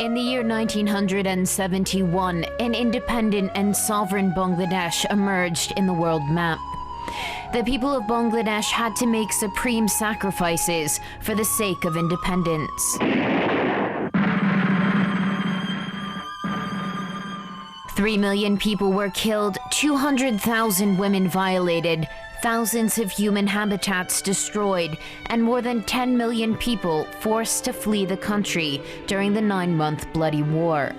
In the year 1971, an independent and sovereign Bangladesh emerged in the world map. The people of Bangladesh had to make supreme sacrifices for the sake of independence. Three million people were killed, 200,000 women violated, thousands of human habitats destroyed, and more than 10 million people forced to flee the country during the 9-month bloody war.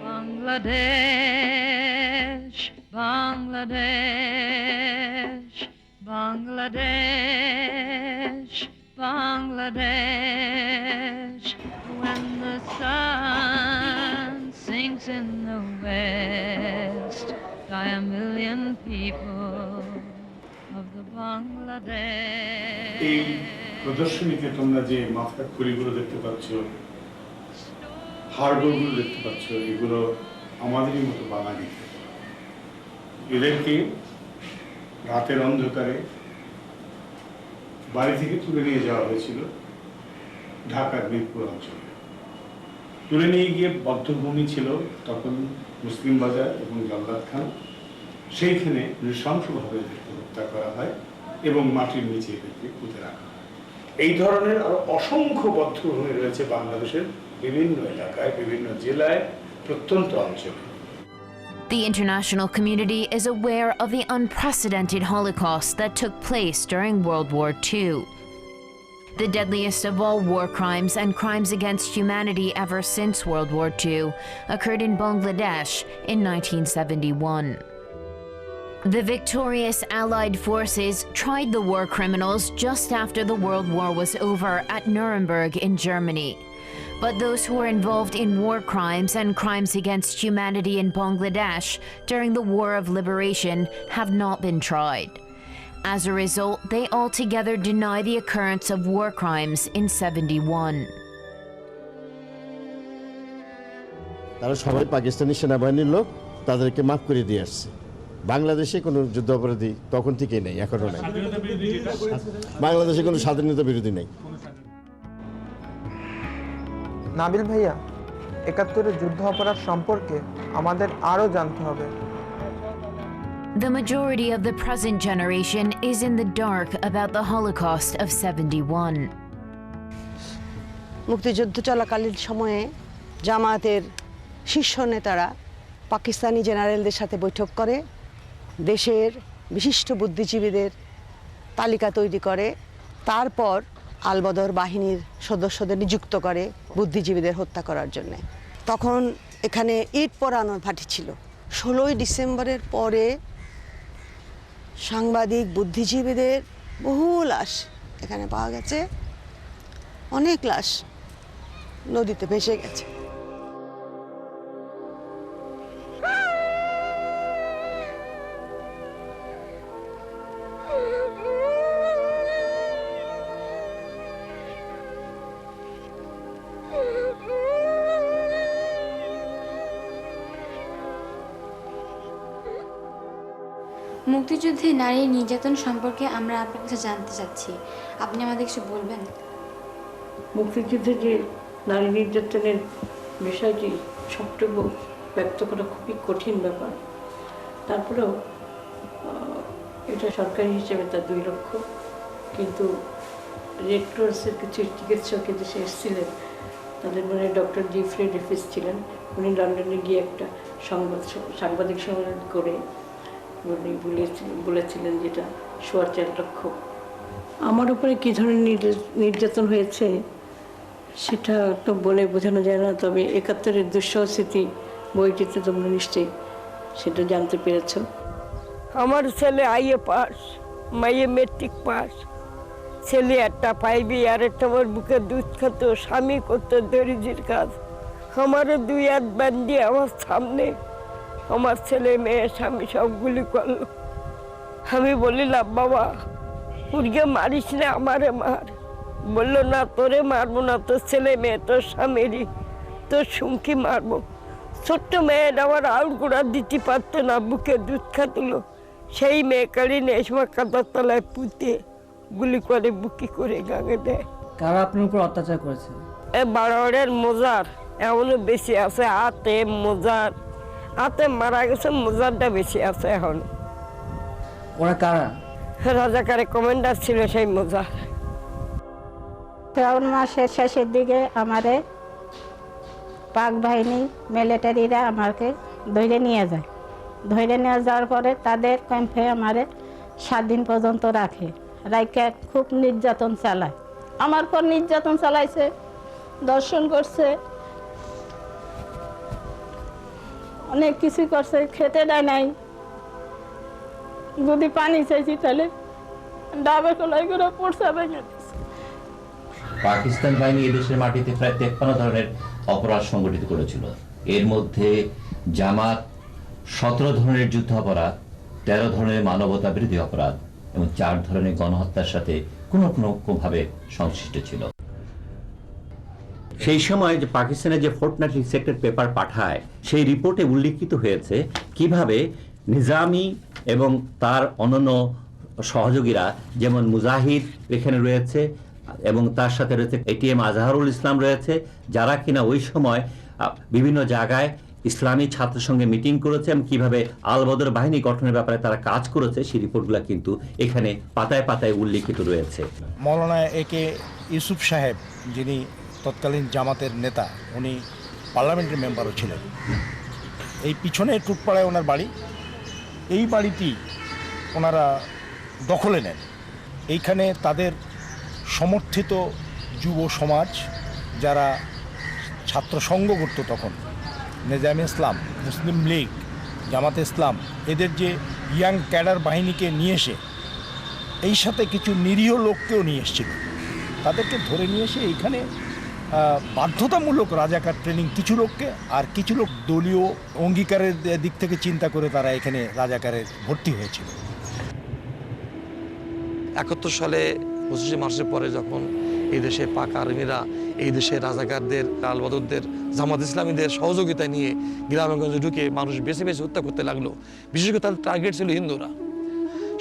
Bangladesh, Bangladesh, Bangladesh, Bangladesh. When the sun sinks in the west, die a million people of the Bangladesh. এই প্রদর্শনীতে তোমরা যে মাথার খুলিগুলো দেখতে পাচ্ছ, হাড়গোড়গুলো দেখতে পাচ্ছ, এগুলো আমাদেরই মতো বাঙালি। এদেরকে রাতের অন্ধকারে বাড়ি থেকে তুলে নিয়ে যাওয়া হয়েছিল ঢাকার মিরপুর অঞ্চলে। তুলে নিয়ে গিয়ে বদ্ধভূমি ছিল তখন মুসলিম বাজার এবং জল্লাদখান, সেইখানে নৃশংসভাবে হত্যা করা হয় এবং মাটির নিচে এদেরকে পুঁতে রাখা হয়। এই ধরনের আরো অসংখ্য বদ্ধভূমি রয়েছে বাংলাদেশের বিভিন্ন এলাকায়, বিভিন্ন জেলায়, প্রত্যন্ত অঞ্চলে। The international community is aware of the unprecedented Holocaust that took place during World War II. The deadliest of all war crimes and crimes against humanity ever since World War II occurred in Bangladesh in 1971. The victorious Allied forces tried the war criminals just after the World War was over at Nuremberg in Germany. But those who were involved in war crimes and crimes against humanity in Bangladesh during the War of Liberation have not been tried. As a result, they altogether deny the occurrence of war crimes in 71. তারা সবাই পাকিস্তানি সেনাবাহিনীর লোক, তাদেরকে মাফ করে দিয়ে আসছে। বাংলাদেশে কোনো যুদ্ধ অপরাধী তখন থেকেই নেই, এখনো নেই। বাংলাদেশে কোনো স্বাধীনতা বিরোধী নেই। নাবিল ভাইয়া, ৭১-এর যুদ্ধ অপরাধ সম্পর্কে আমাদের আরও জানতে হবে। The majority of the present generation is in the dark about the Holocaust of 71. মুক্তিযুদ্ধ চলাকালীন সময়ে জামায়াতের শীর্ষ নেতারা পাকিস্তানি জেনারেলদের সাথে বৈঠক করে দেশের বিশিষ্ট বুদ্ধিজীবীদের তালিকা তৈরি করে, তারপর আলবদর বাহিনীর সদস্যদের নিযুক্ত করে বুদ্ধিজীবীদের হত্যা করার জন্য। তখন এখানে ইট পোড়ানোর ভাটি ছিল। ১৬ই ডিসেম্বরের পরে সাংবাদিক বুদ্ধিজীবীদের বহু লাশ এখানে পাওয়া গেছে, অনেক লাশ নদীতে ভেসে গেছে। মুক্তিযুদ্ধে নারী নির্যাতন সম্পর্কে আমরা আপনার কাছে জানতে চাচ্ছি, আপনি আমাদের কিছু বলবেন? মুক্তিযুদ্ধে যে নারী নির্যাতনের বিষয়টি সবটুকু ব্যক্ত করা খুবই কঠিন ব্যাপার। তারপরেও এটা সরকারি হিসেবে তার ২ লক্ষ, কিন্তু রেড ক্রসের কিছু চিকিৎসক দেশে এসেছিলেন, তাদের মনে ডক্টর জিফ্রে রিফিস ছিলেন, উনি লন্ডনে গিয়ে একটা সাংবাদিক সম্মেলন করে উনি বলেছিলেন যেটা ৪.৫ লক্ষ। আমার উপরে কী ধরনের নির্যাতন হয়েছে সেটা তো বলে বোঝানো যায় না, তবে ৭১-এর দুঃসহ স্মৃতি বইটিতে তোমরা নিশ্চয়ই সেটা জানতে পেরেছ। আমার ছেলে আইএ পাস, মাইয়ে মেট্রিক পাস, ছেলে একটা পাইবি, আর একটা আমার বুকে দুধ খেত, স্বামী করতো দরিদ্রের কাজ। আমারও ২ হাত বান্ধিয়ে আমার সামনে আমার ছেলে মেয়ে স্বামী সব গুলি করলো। আমি বলিলাম, বাবা পুরগে মারিস না, আমারে মার। বললো, না তোরে মারবো না, তোর ছেলে মেয়ে তোর স্বামীরই, তোর সুমকি মারবো। ছোট্ট মেয়েটা আমার আউল গোড়া দিতে পারতো না, বুকে দুধ খাতুলো। সেই মেয়ে কালি নেশমা কাদার তলায় পুঁতে গুলি করে বুকি করে গাঙে দেয়। কারা আপনার উপর অত্যাচার করেছে? এ বারোয়ারের মোজার এখনো বেশি আছে, হাতে মোজার, হাতে মারা গেছে, মোজারটা বেশি আছে এখন। ওরা কারা? রাজাকারে কমান্ডার ছিল সেই মোজার। শ্রাবণ মাসের শেষের দিকে আমাদের পাক বাহিনী মিলিটারিরা আমাকে ধরে নিয়ে যায়। ধরে নিয়ে যাওয়ার পরে তাদের ক্যাম্পে আমারে 7 দিন পর্যন্ত রাখে। রাইকে খুব নির্যাতন চালায়, আমার পর নির্যাতন চালাইছে, দর্শন করছে, অনেক কিছু করছে, খেতে দেয় নাই। যদি পানি চাইছি তাহলে ডাবে কলাই করে পড়ছে ভেঙে দিচ্ছে। পাকিস্তান বাহিনী এদেশের মাটিতে প্রায় 53 ধরনের অপরাধ সংগঠিত করেছিল। এর মধ্যে জামাত 17 ধরনের যুদ্ধ অপরাধ, 13 ধরনের মানবতা বিরোধী অপরাধ এবং 4 ধরনের গণহত্যার সাথে কোনো ভাবে সংশ্লিষ্ট ছিল। সেই সময় যে পাকিস্তানের যে ফোর্টনাইটলি সেক্রেট পেপার পাঠায়, সেই রিপোর্টে উল্লেখিত হয়েছে কিভাবে নিজামী এবং তার অন্যান্য সহযোগীরা, যেমন মুজাহিদ এখানে রয়েছে এবং তার সাথে রয়েছে এটিএম আজহারুল ইসলাম রয়েছে, যারা কিনা ওই সময় বিভিন্ন জায়গায় ইসলামী ছাত্রের সঙ্গে মিটিং করেছে এবং কিভাবে আল বদর বাহিনী গঠনের ব্যাপারে তারা কাজ করেছে, সেই রিপোর্টগুলো কিন্তু এখানে পাতায় পাতায় উল্লেখিত রয়েছে। মৌলানা একে ইউসুফ সাহেব, যিনি তৎকালীন জামাতের নেতা, উনি পার্লামেন্টের মেম্বারও ছিলেন। এই পিছনে টুকপাড়ায় ওনার বাড়ি, এই বাড়িটি ওনারা দখলে নেন। এইখানে তাদের সমর্থিত যুব সমাজ, যারা ছাত্র সংঘ করত তখন, নিজামে ইসলাম, মুসলিম লীগ, জামাতে ইসলাম, এদের যে ইয়াং ক্যাডার বাহিনীকে নিয়ে এসে এই সাথে কিছু নিরীহ লোককেও নিয়ে এসেছিল। তাদেরকে ধরে নিয়ে এসে এইখানে বাধ্যতামূলক রাজাকার ট্রেনিং কিছু লোককে, আর কিছু লোক দলীয় অঙ্গীকারের দিক থেকে চিন্তা করে তারা এখানে রাজাকারে ভর্তি হয়েছিল। 71 সালে 25 মার্চের পরে যখন এই দেশে পাক আর্মিরা এই দেশের রাজাকারদের, আলবদরদের, জামাত ইসলামীদের সহযোগিতা নিয়ে গ্রামগঞ্জে ঢুকে মানুষ বেছে বেছে হত্যা করতে লাগলো। বিশেষ করে তাদের টার্গেট ছিল হিন্দুরা।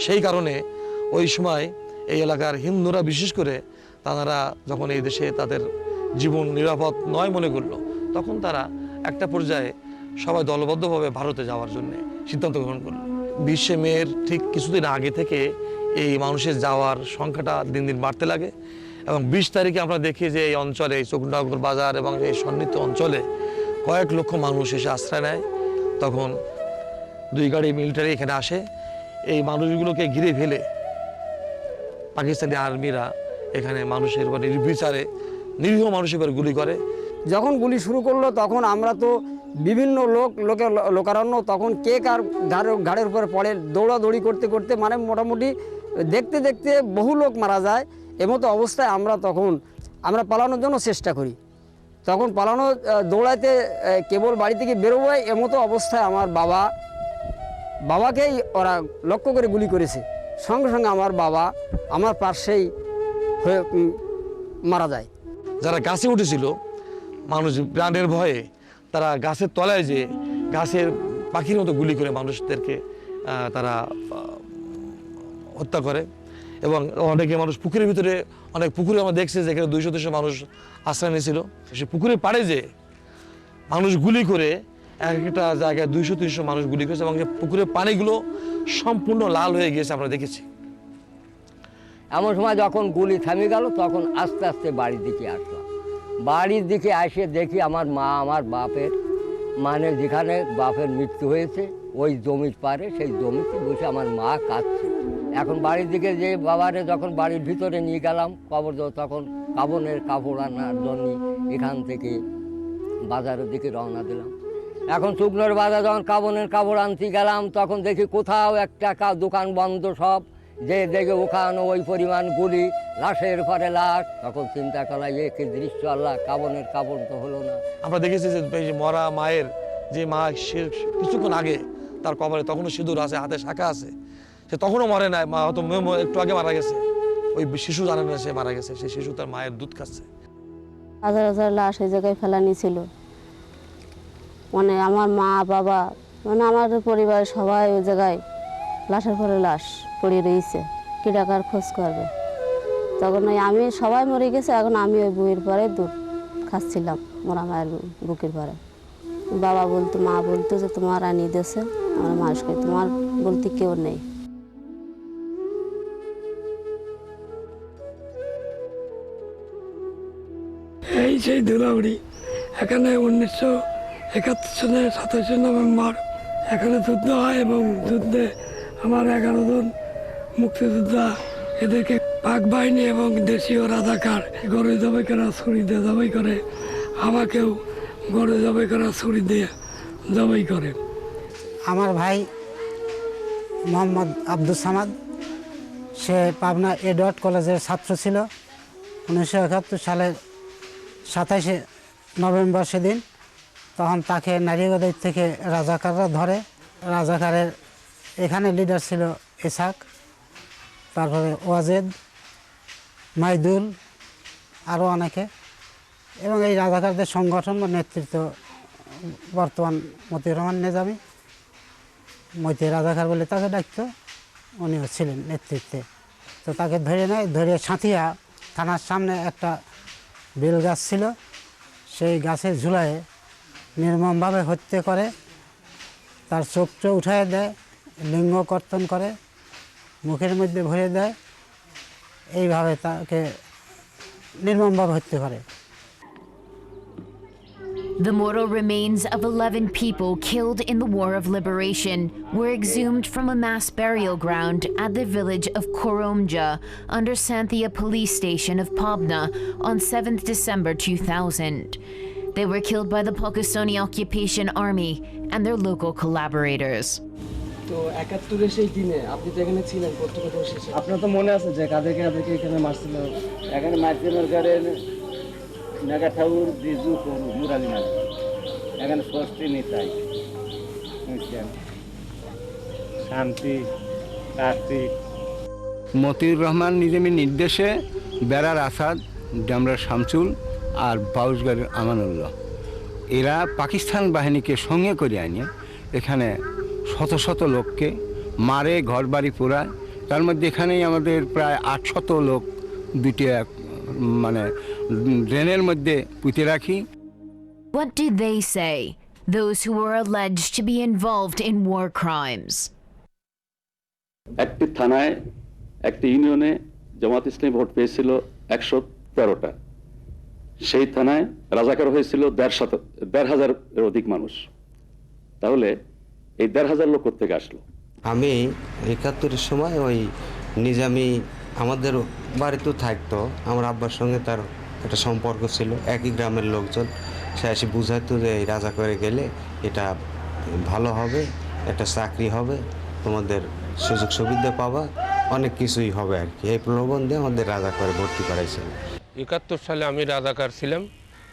সেই কারণে ওই সময় এই এলাকার হিন্দুরা বিশেষ করে তারা যখন এই দেশে তাদের জীবন নিরাপদ নয় মনে করলো, তখন তারা একটা পর্যায়ে সবাই দলবদ্ধভাবে ভারতে যাওয়ার জন্য সিদ্ধান্ত গ্রহণ করলো। 20 মের ঠিক কিছুদিন আগে থেকে এই মানুষের যাওয়ার সংখ্যাটা দিন দিন বাড়তে লাগে এবং 20 তারিখে আমরা দেখি যে এই অঞ্চলে, এই চকুনগর বাজার এবং এই সন্নিহিত অঞ্চলে কয়েক লক্ষ মানুষ এসে আশ্রয় নেয়। তখন 2 গাড়ি মিলিটারি এখানে আসে। এই মানুষগুলোকে ঘিরে ফেলে পাকিস্তানি আর্মিরা এখানে মানুষের উপর নির্বিচারে, নিরীহ মানুষের উপর গুলি করে। যখন গুলি শুরু করলো তখন আমরা তো বিভিন্ন লোকারণ্য, তখন কে কার ঘাড়ের উপরে পড়ে, দৌড়াদৌড়ি করতে করতে মানে মোটামুটি দেখতে দেখতে বহু লোক মারা যায়। এমতো অবস্থায় আমরা পালানোর জন্য চেষ্টা করি। তখন দৌড়াইতে কেবল বাড়ি থেকে বেরোবো, এমতো অবস্থায় আমার বাবাকেই ওরা লক্ষ্য করে গুলি করেছে। সঙ্গে সঙ্গে আমার বাবা আমার পাশেই হয়ে মারা যায়। যারা গাছে উঠেছিল, মানুষ প্রাণের ভয়ে তারা গাছের তলায় যে গাছের পাখির মতো গুলি করে মানুষদেরকে তারা হত্যা করে। এবং অনেকে মানুষ পুকুরের ভিতরে, অনেক পুকুরে আমরা দেখছি যেখানে 200-300 মানুষ আশ্রয় নিয়েছিল, সে পুকুরের পাড়ে যে মানুষ গুলি করে একটা জায়গায় 200-300 মানুষ গুলি করেছে এবং যে পুকুরের পানিগুলো সম্পূর্ণ লাল হয়ে গিয়েছে আমরা দেখেছি। এমন সময় যখন গুলি থামে গেল তখন আস্তে আস্তে বাড়ির দিকে আসলাম। বাড়ির দিকে এসে দেখি আমার মা, আমার বাপের মানে যেখানে বাপের মৃত্যু হয়েছে ওই জমির পারে, সেই জমিতে বসে আমার মা কাঁদছে। এখন বাড়ির দিকে যে বাবারে যখন বাড়ির ভিতরে নিয়ে গেলাম কবর, তখন কাবনের কাপড় আনার জন্য এখান থেকে বাজারের দিকে রওনা দিলাম। এখন শুকনোর বাজার যখন কাবনের কাপড় আনতে গেলাম তখন দেখি কোথাও একটা দোকান বন্ধ সব, যে দেখে ওখানে ওই পরিমাণ গুলি, লাশের পরে লাশ। তখন চিন্তা করা কি দৃশ্য, আল্লাহ, কাবনের কাপড় তো হলো না। আমরা দেখেছি যে মরা মায়ের যে মা কিছুক্ষণ আগে তার কবরে তখনও সিঁদুর আছে, হাতে শাখা আছে, সে তখনও মরে নাই, মা হয়তো একটু আগে মারা গেছে, ওই শিশু জানে না সে মারা গেছে, সেই শিশু তার মায়ের দুধ খাচ্ছে। হাজার হাজার লাশ এই জায়গায় ফেলানি ছিল। মানে আমার মা বাবা, মানে আমার পরিবারের সবাই ওই জায়গায় লাশের পরে লাশ পড়ে রয়েছে। কি টাকার খোঁজ করবে? তখন ওই আমি সবাই মরে গেছে, এখন আমি ওই বুকের পরে দুধ খাচ্ছিলাম মোরা মায়ের বুকের পরে। বাবা বলতো, মা বলতো যে তোমার আনি দিয়েছে, আমরা মানুষ করি, তোমার বলতে কেউ নেই। এই সেই ধুলাউড়ি, এখানে 1971 সালের 27 নভেম্বর এখানে যুদ্ধ হয় এবং যুদ্ধে আমার 11 জন মুক্তিযোদ্ধা, এদেরকে পাক বাহিনী এবং দেশীয় রাজাকার গড়ে জবাই করা ছুরি দিয়ে জবাই করে, আমাকেও গড়ে জবাই করা ছুরি দিয়ে জবাই করে। আমার ভাই মোহাম্মদ আব্দুল সামাদ, সে পাবনা এডওয়ার্ড কলেজের ছাত্র ছিল। 1971 সালের 27 নভেম্বর সেদিন, তখন তাকে নারিয়াগঞ্জ থেকে রাজাকাররা ধরে। রাজাকারের এখানে লিডার ছিল ইসাক, তারপরে ওয়াজেদ, মাইদুল, আরও অনেকে। এবং এই রাজাকারদের সংগঠন বা নেতৃত্ব বর্তমান মতিউর রহমান নিজামী, মতি রাজাকার বলে তাকে ডাকতো, উনিও ছিলেন নেতৃত্বে। তো তাকে ধরে নেয়, ধরে সাঁথিয়া থানার সামনে একটা বেল গাছ ছিল, সেই গাছের ঝুলায় নির্মমভাবে হত্যা করে, তার চোখটা উঠায় দেয়, লিঙ্গ কর্তন করে, মুখের মধ্যে ভরে দেয়, এইভাবে তাকে নির্মমভাবে হত্যা করে। The mortal remains of 11 people killed in the War of Liberation were exhumed from a mass burial ground at the village of Koromja under Santhia Police Station of Pabna on 7th December 2000. They were killed by the Pakistani Occupation Army and their local collaborators. তো 71-এর সেই দিনে আপনি তো এখানে ছিলেন, কতটুকু শেষে আপনার তো মনে আছে যে কাদেরকে এখানে মারছিল? এখানে মার্জিন গাড়ের নাগা ঠাকুর বিজু মুরালি মার, এখানে ষষ্ঠী নিতাই, শান্তি, কার্তিক। মতিউর রহমান নিজামীর নির্দেশে বেড়ার আসাদ, ডামরার শামসুল আর বাউসগাড়ির আমানুল্লাহ, এরা পাকিস্তান বাহিনীকে সঙ্গে করে আনে এখানে শত শত লোককে মারে, ঘর বাড়ি পোড়ায়। তার মধ্যে এখানেই আমাদের প্রায় 800 লোক দুটি মানে ড্রেনের মধ্যে পুঁতে রাখি। What did they say, those who were alleged to be involved in war crimes? একটি থানায়, একটি ইউনিয়নে জামাত ইসলামী ভোট পেয়েছিল 113টা। সেই থানায় রাজাকার হয়েছিল 1,500-এর অধিক মানুষ। তাহলে এই 1,500 লোক কোথা থেকে আসলো? আমি 71-এর সময় ওই নিজামী আমাদের বাড়িতেও থাকতো, আমার আব্বার সঙ্গে তার একটা সম্পর্ক ছিল, একই গ্রামের লোকজন। সে এসে বুঝাইতো যে এই রাজা করে গেলে এটা ভালো হবে, একটা চাকরি হবে, তোমাদের সুযোগ সুবিধা পাবা, অনেক কিছুই হবে আর কি। এই প্রলোভন দিয়ে আমাদের রাজা করে ভর্তি করাইছিল। 71 সালে আমি রাজাকার ছিলাম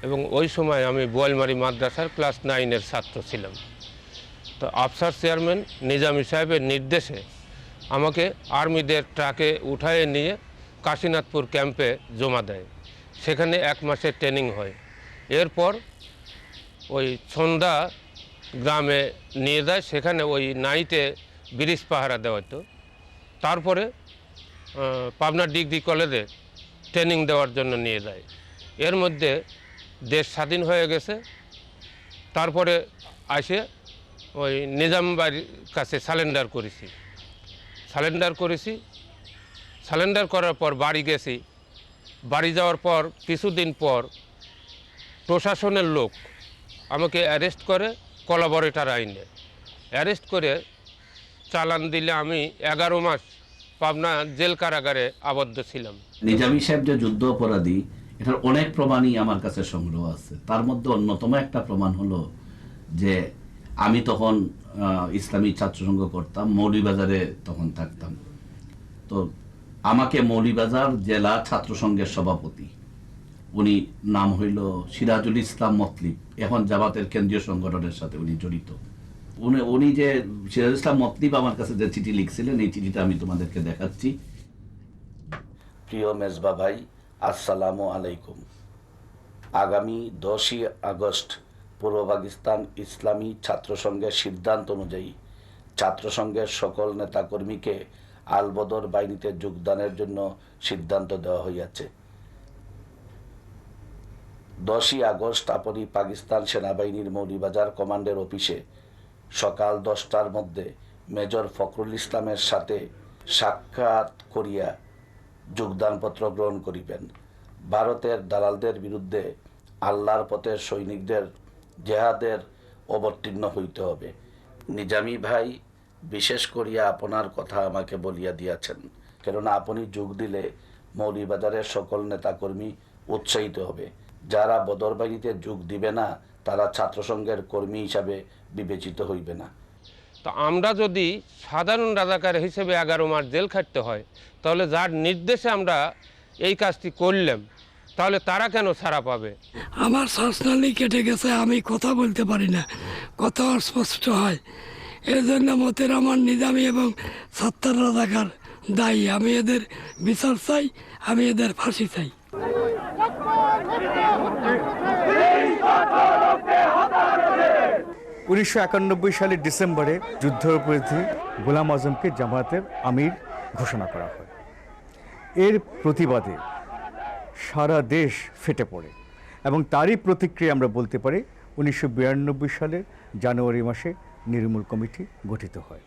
এবং ওই সময় আমি বোয়ালমারি মাদ্রাসার ক্লাস 9-এর ছাত্র ছিলাম। তো আফসার চেয়ারম্যান নিজামী সাহেবের নির্দেশে আমাকে আর্মিদের ট্রাকে উঠায়ে নিয়ে কাশীনাথপুর ক্যাম্পে জমা দেয়। সেখানে 1 মাসের ট্রেনিং হয়। এরপর ওই সন্ধ্যা গ্রামে নিয়ে যায়, সেখানে ওই নাইটে ব্রিজ পাহারা দেওয়া হতো। তারপরে পাবনা ডিগ্রি কলেজে ট্রেনিং দেওয়ার জন্য নিয়ে যায়। এর মধ্যে দেশ স্বাধীন হয়ে গেছে। তারপরে আসে ওই নিজাম বাড়ির কাছে সারেন্ডার করার পর বাড়ি গেছি। বাড়ি যাওয়ার পর কিছুদিন পর প্রশাসনের লোক আমাকে অ্যারেস্ট করে কোলাবরেটর আইনে অ্যারেস্ট করে চালান দিলে আমি 11 মাস পাবনা জেল কারাগারে আবদ্ধ ছিলাম। নিজামী সাহেব যে যুদ্ধ অপরাধী, এটার অনেক প্রমাণই আমার কাছে সংগ্রহ আছে। তার মধ্যে অন্যতম একটা প্রমাণ হলো যে আমি তখন ইসলামী ছাত্রসংঘ করতাম, মৌলভীবাজারে তখন থাকতাম। তো আমাকে মৌলভীবাজার জেলা ছাত্রসংঘের সভাপতি, উনি নাম হইল সিরাজুল ইসলাম মতলিব, এখন জামাতের কেন্দ্রীয় সংগঠনের সাথে উনি জড়িত। উনি যে সিরাজুল ইসলাম মতলিব আমার কাছে যে চিঠি লিখছিলেন, এই চিঠিটা আমি তোমাদেরকে দেখাচ্ছি। প্রিয় মেজবা ভাই, আসসালামু আলাইকুম। আগামী 10ই আগস্ট পূর্ব পাকিস্তান ইসলামী ছাত্রসংঘের সিদ্ধান্ত অনুযায়ী ছাত্রসংঘের সকল নেতাকর্মীকে আলবদর বাহিনীতে যোগদানের জন্য সিদ্ধান্ত দেওয়া হইয়াছে। 10ই আগস্ট আপনি পাকিস্তান সেনাবাহিনীর মৌলভীবাজার কমান্ডের অফিসে সকাল 10টার মধ্যে মেজর ফখরুল ইসলামের সাথে সাক্ষাৎ করিয়া যোগদানপত্র গ্রহণ করিবেন। ভারতের দালালদের বিরুদ্ধে আল্লাহর পথের সৈনিকদের জেহাদের অবতীর্ণ হইতে হবে। নিজামী ভাই বিশেষ করিয়া আপনার কথা আমাকে বলিয়া দিয়াছেন, কেননা আপনি যোগ দিলে মৌলভীবাজারের সকল নেতাকর্মী উৎসাহিত হবে। যারা বদর বাহিনীতে যোগ দিবে না তারা ছাত্রসংঘের কর্মী হিসাবে বিবেচিত হইবে না। তো আমরা যদি সাধারণ রাজাকার হিসেবে 11 মাস জেল খাটতে হয়, তাহলে যার নির্দেশে আমরা এই কাজটি করলাম, তাহলে তারা কেন ছাড়া পাবে? আমার শ্বাসনালী কেটে গেছে, আমি কথা বলতে পারি না, কথা অস্পষ্ট হয়। এর জন্য মতের আমার নিজামী এবং সত্তর রাজাকার দায়ী। আমি এদের বিচার চাই, আমি এদের ফাঁসি চাই। 1991 সালের ডিসেম্বরে যুদ্ধাপরাধী গোলাম আজমকে জামায়াতের আমির ঘোষণা করা হয়। এর প্রতিবাদে সারা দেশ ফেটে পড়ে এবং তারই প্রতিক্রিয়া আমরা বলতে পারি 1992 সালের জানুয়ারি মাসে নির্মূল কমিটি গঠিত হয়।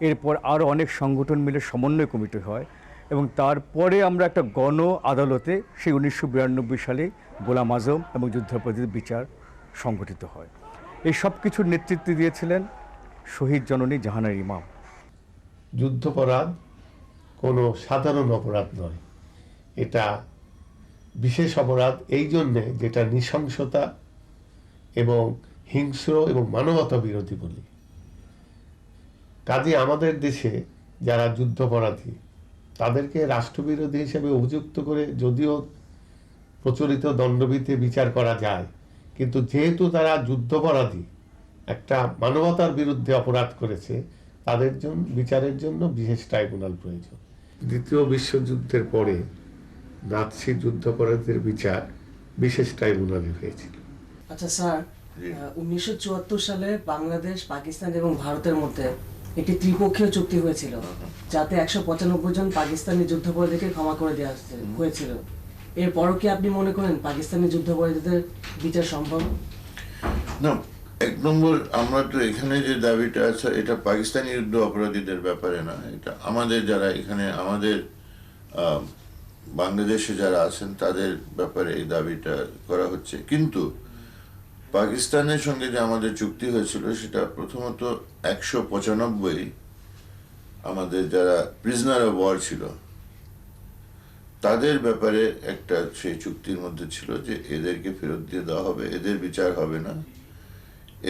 এরপর আরও অনেক সংগঠন মিলে সমন্বয় কমিটি হয় এবং তারপরে আমরা একটা গণ আদালতে সেই 1992 সালে গোলাম আজম এবং যুদ্ধাপরাধীদের বিচার সংগঠিত হয়। এই সব কিছুর নেতৃত্ব দিয়েছিলেন শহীদ জননী জাহানারা ইমাম। যুদ্ধাপরাধ কোনো সাধারণ অপরাধ নয়, এটা বিশেষ অপরাধ এই জন্যে যেটা নৃশংসতা এবং হিংস্র এবং মানবতা বিরোধী বলি। কাজে আমাদের দেশে যারা যুদ্ধাপরাধী তাদেরকে রাষ্ট্রবিরোধী হিসেবে অভিযুক্ত করে যদিও প্রচলিত দণ্ডবিধিতে বিচার করা যায়, কিন্তু যেহেতু তারা যুদ্ধাপরাধী, একটা মানবতার বিরুদ্ধে অপরাধ করেছে, তাদের জন্য বিচারের জন্য বিশেষ ট্রাইব্যুনাল প্রয়োজন। দ্বিতীয় বিশ্বযুদ্ধের পরে নাৎসি যুদ্ধাপরাধীদের বিচার বিশেষ ট্রাইব্যুনালে হয়েছিল। আচ্ছা স্যার, 1974 সালে বাংলাদেশ, পাকিস্তান এবং ভারতের মধ্যে একটি ত্রিপক্ষীয় চুক্তি হয়েছিল, যাতে 195 জন পাকিস্তানি যুদ্ধাপরাধীকে ক্ষমা করে দেওয়া হয়েছিল। এরপরও কি আপনি মনে করেন পাকিস্তানি যুদ্ধাপরাধীদের বিচার সম্ভব? না, এক নম্বর, আমরা তো এখানে যে দাবিটা আছে এটা পাকিস্তানি যুদ্ধ অপরাধীদের ব্যাপারে না, এটা আমাদের যারা এখানে আমাদের বাংলাদেশে যারা আছেন তাদের ব্যাপারে এই দাবিটা করা হচ্ছে। কিন্তু পাকিস্তানের সঙ্গে যে আমাদের চুক্তি হয়েছিল সেটা প্রথমত 195 আমাদের যারা প্রিজনার অফ ওয়ার ছিল তাদের ব্যাপারে একটা সেই চুক্তির মধ্যে ছিল যে এদেরকে ফেরত দিয়ে দেওয়া হবে, এদের বিচার হবে না,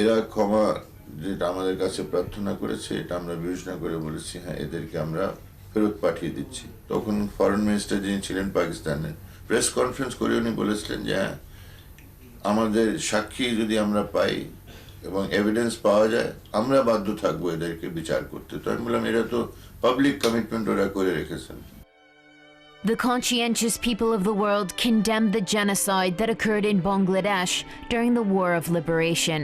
এরা ক্ষমা যেটা আমাদের কাছে প্রার্থনা করেছে এটা আমরা বিবেচনা করে বলেছি হ্যাঁ এদেরকে আমরা ফেরত পাঠিয়ে দিচ্ছি। তখন ফরেন মিনিস্টার যিনি ছিলেন পাকিস্তানের, প্রেস কনফারেন্স করে উনি বলেছিলেন যে হ্যাঁ আমাদের সাক্ষী যদি আমরা পাই এবং এভিডেন্স পাওয়া যায় আমরা বাধ্য থাকবো এদেরকে বিচার করতে। তো আমি বললাম এরা তো পাবলিক কমিটমেন্ট ওরা করে রেখেছেন। The conscientious people of the world condemned the genocide that occurred in Bangladesh during the War of Liberation.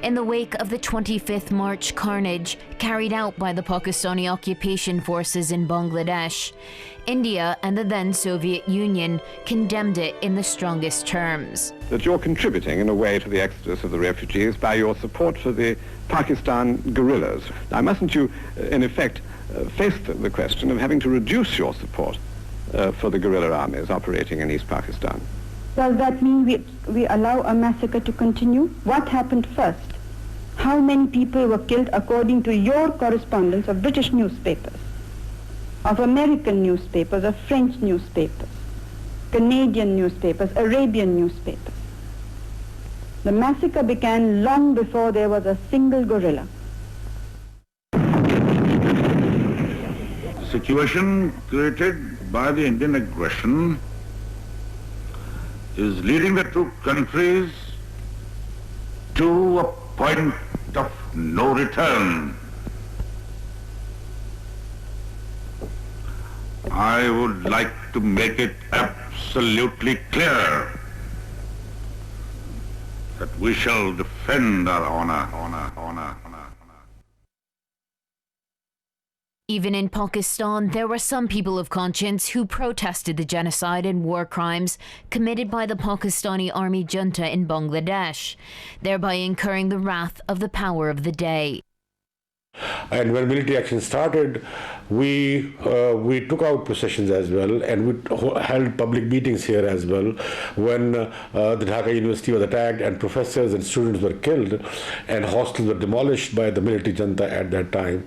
In the wake of the 25th March carnage carried out by the Pakistani occupation forces in Bangladesh, India and the then Soviet Union condemned it in the strongest terms. That you're contributing in a way to the exodus of the refugees by your support for the Pakistan guerrillas. Now, mustn't you, in effect, face the question of having to reduce your support for the guerrilla armies operating in East Pakistan? Does that mean we allow a massacre to continue? What happened first? How many people were killed according to your correspondence of British newspapers, of American newspapers, of French newspapers, Canadian newspapers, Arabian newspapers? The massacre began long before there was a single guerrilla. The situation created by the Indian aggression is leading the two countries to a point of no return. I would like to make it absolutely clear that we shall defend our honor. Even in Pakistan, there were some people of conscience who protested the genocide and war crimes committed by the Pakistani army junta in Bangladesh, thereby incurring the wrath of the power of the day. And when military action started, we took out processions as well, and we held public meetings here as well. When the Dhaka University was attacked and professors and students were killed and hostels were demolished by the military junta at that time,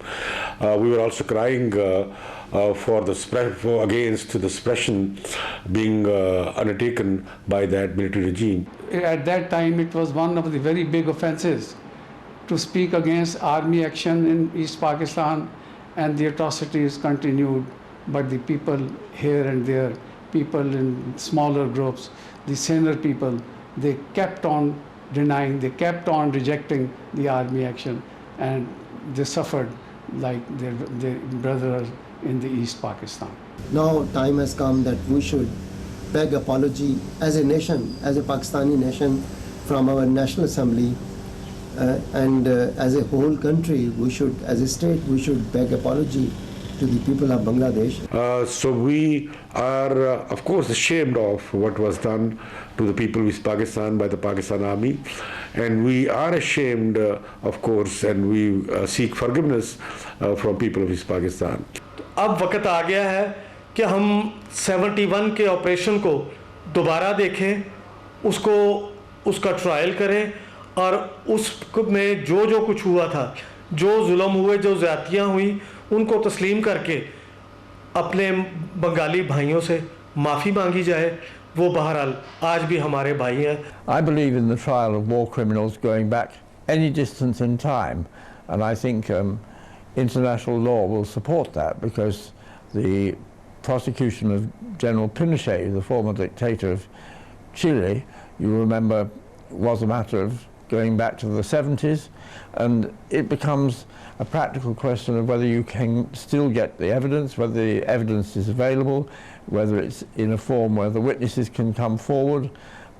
we were also crying against the suppression being undertaken by that military regime. At that time, it was one of the very big offenses to speak against army action in East Pakistan, and the atrocities continued. But the people here and there, people in smaller groups, the senior people, they kept on denying, they kept on rejecting the army action, and they suffered like their brothers in the East Pakistan. Now time has come that we should beg apology as a nation, as a Pakistani nation, from our National Assembly. And as a whole country, we should, as a state, we should beg apology to the people of Bangladesh. So we are, of course, ashamed of what was done to the people of East Pakistan by the Pakistan Army, and we are ashamed, of course, and we seek forgiveness from people of East Pakistan. अब वक्त आ गया है कि हम 71 के operation को दोबारा देखें, उसका ट्रायल करें, और उसमें जो कुछ हुआ था, जो जुल्म हुए, जो ज़्यादतियाँ हुई, उनको तस्लीम करके अपने बंगाली भाइयों से माफ़ी मांगी जाए। वो बहरहाल आज भी हमारे भाई हैं। I believe in the trial of war criminals going back any distance in time, and I think international law will support that, because the prosecution of General Pinochet, the former dictator of Chile, you remember, was a matter of going back to the 70s, and it becomes a practical question of whether you can still get the evidence, whether the evidence is available, whether it's in a form where the witnesses can come forward.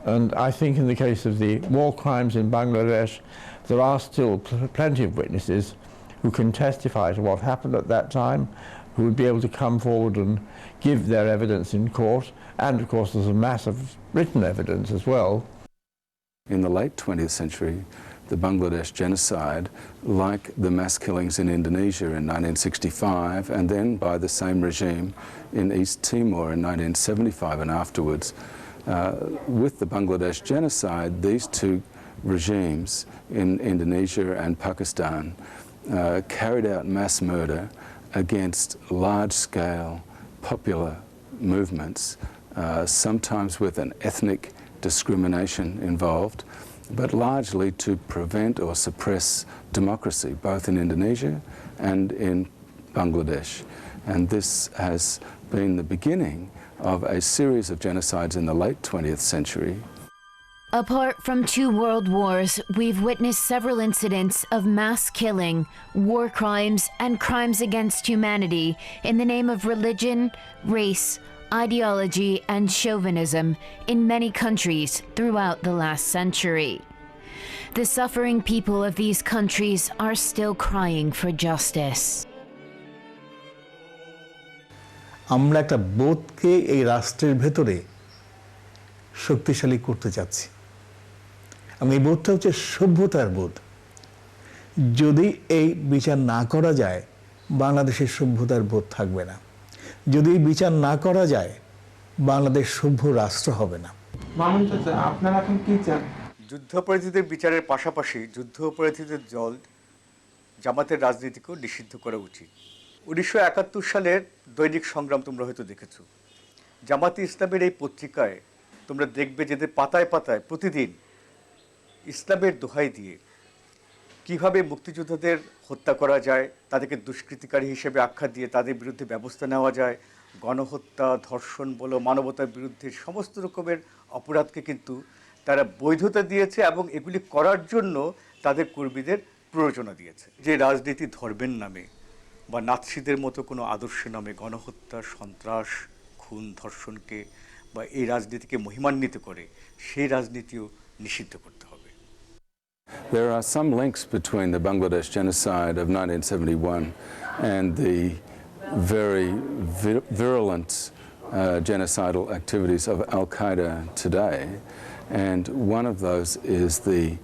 And I think in the case of the war crimes in Bangladesh, there are still plenty of witnesses who can testify to what happened at that time, who would be able to come forward and give their evidence in court. And of course there's a mass of written evidence as well. In the late 20th century, the Bangladesh genocide, like the mass killings in Indonesia in 1965, and then by the same regime in East Timor in 1975 and afterwards, with the Bangladesh genocide, these two regimes in Indonesia and Pakistan carried out mass murder against large-scale popular movements, sometimes with an ethnic discrimination involved, but largely to prevent or suppress democracy, both in Indonesia and in Bangladesh. And this has been the beginning of a series of genocides in the late 20th century. Apart from 2 world wars, we've witnessed several incidents of mass killing, war crimes, and crimes against humanity in the name of religion, race, ideology, and chauvinism in many countries throughout the last century. The suffering people of these countries are still crying for justice. আমরা একটা বোধকে এই রাষ্ট্রের ভেতরে শক্তিশালী করতে চাচ্ছি, এবং এই বোধটা হচ্ছে সভ্যতার বোধ। যদি এই বিচার না করা যায়, বাংলাদেশের সভ্যতার বোধ থাকবে না। যদি এই বিচার না করা যায়, বাংলাদেশ সভ্য রাষ্ট্র হবে না। আপনারা এখন কি চান? যুদ্ধাপরাধীদের বিচারের পাশাপাশি যুদ্ধাপরাধীদের দল জামাতের রাজনীতিকেও নিষিদ্ধ করা উচিত। 1971 সালের দৈনিক সংগ্রাম তোমরা হয়তো দেখেছো। জামাতে ইসলামের এই পত্রিকায় তোমরা দেখবে যে পাতায় পাতায় প্রতিদিন ইসলামের দোহাই দিয়ে কিভাবে মুক্তিযোদ্ধাদের হত্যা করা যায়, তাদেরকে দুষ্কৃতিকারী হিসেবে আখ্যা দিয়ে তাদের বিরুদ্ধে ব্যবস্থা নেওয়া যায়, গণহত্যা, ধর্ষণ বলো, মানবতার বিরুদ্ধে সমস্ত রকমের অপরাধকে কিন্তু তারা বৈধতা দিয়েছে, এবং এগুলি করার জন্য তাদের কর্মীদের প্ররোচনা দিয়েছে। যে রাজনীতি ধর্মের নামে বা নাৎসিদের মতো কোনো আদর্শের নামে গণহত্যা, সন্ত্রাস, খুন, ধর্ষণকে বা এই রাজনীতিকে মহিমান্বিত করে, সেই রাজনীতিও নিষিদ্ধ করতে হবে। There are some links between the Bangladesh genocide of 1971 and the very virulent genocidal activities of Al-Qaeda today, and one of those is the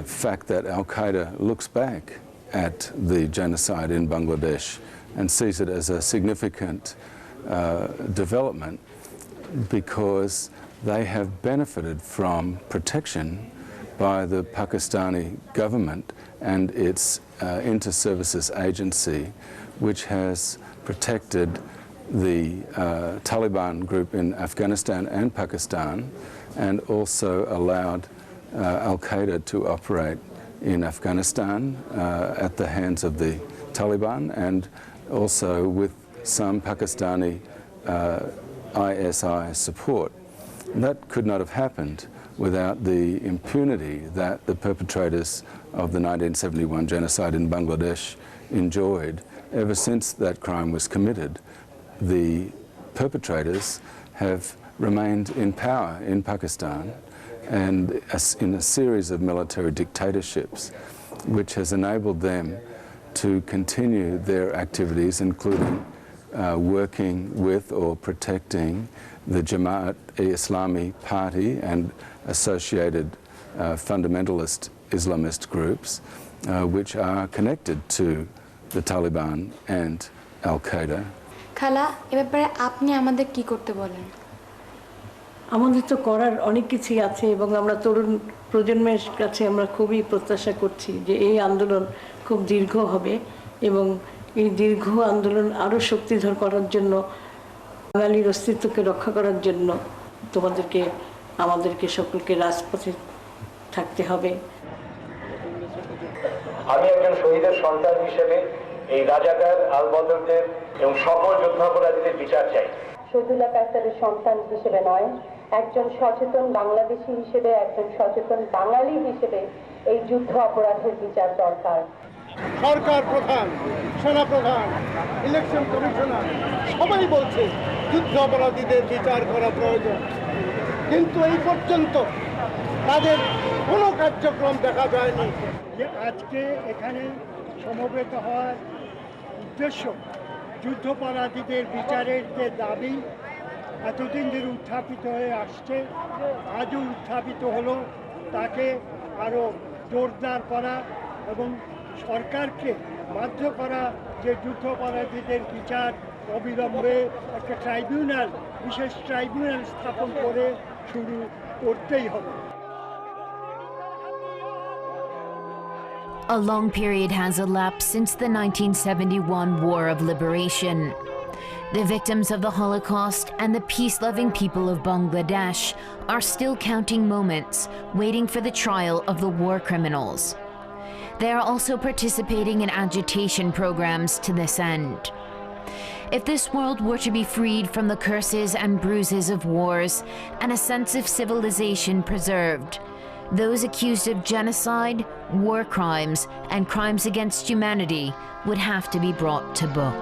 fact that Al-Qaeda looks back at the genocide in Bangladesh and sees it as a significant development because they have benefited from protection by the Pakistani government and its inter-services agency, which has protected the Taliban group in Afghanistan and Pakistan, and also allowed Al-Qaeda to operate in Afghanistan at the hands of the Taliban, and also with some Pakistani ISI support. And that could not have happened without the impunity that the perpetrators of the 1971 genocide in Bangladesh enjoyed ever since that crime was committed. The perpetrators have remained in power in Pakistan and in a series of military dictatorships, which has enabled them to continue their activities, including working with or protecting the Jamaat-e-Islami party and associated fundamentalist Islamist groups, which are connected to the Taliban and Al-Qaeda. খালা এ ব্যাপারে আপনি আমাদের কি করতে বলেন? আমাদের তো করার অনেক কিছুই আছে এবং আমরা তরুণ প্রজন্মের কাছে আমরা খুবই প্রত্যাশা করছি যে এই আন্দোলন খুব দীর্ঘ হবে এবং এই দীর্ঘ আন্দোলন আরো শক্তিধর করার জন্য বাঙালির অস্তিত্বকে রক্ষা করার জন্য আমাদেরকে সকলকে রাজপথে থাকতে হবে। আমি একজন শহীদের সন্তান হিসেবে এই রাজাকার আলবদরদের এবং সকল যুদ্ধাপরাধীদের বিচার চাই। শহীদুল্লাহ কায়সারের সন্তান হিসেবে নয়, একজন সচেতন বাংলাদেশী হিসেবে, একজন সচেতন বাঙালি হিসেবে এই যুদ্ধ অপরাধের বিচার দরকার। সরকার প্রধান, সেনা প্রধান, ইলেকশন কমিশনার সবাই বলছে যুদ্ধ অপরাধীদের বিচার করা প্রয়োজন, কিন্তু এই পর্যন্ত তাদের কোনো কার্যক্রম দেখা যায়নি। যে আজকে এখানে সমবেত হওয়ার উদ্দেশ্য যুদ্ধাপরাধীদের বিচারের যে দাবি এতদিন ধরে উত্থাপিত হয়ে আসছে, আজও উত্থাপিত হলো, তাকে আরও জোরদার করা এবং সরকারকে বাধ্য করা যে যুদ্ধাপরাধীদের বিচার অবিলম্বে একটা ট্রাইব্যুনাল, বিশেষ ট্রাইব্যুনাল স্থাপন করে শুরু করতেই হবে। A long period has elapsed since the 1971 War of Liberation. The victims of the Holocaust and the peace-loving people of Bangladesh are still counting moments, waiting for the trial of the war criminals. They are also participating in agitation programs to this end. If this world were to be freed from the curses and bruises of wars and a sense of civilization preserved, those accused of genocide, war crimes, and crimes against humanity would have to be brought to book.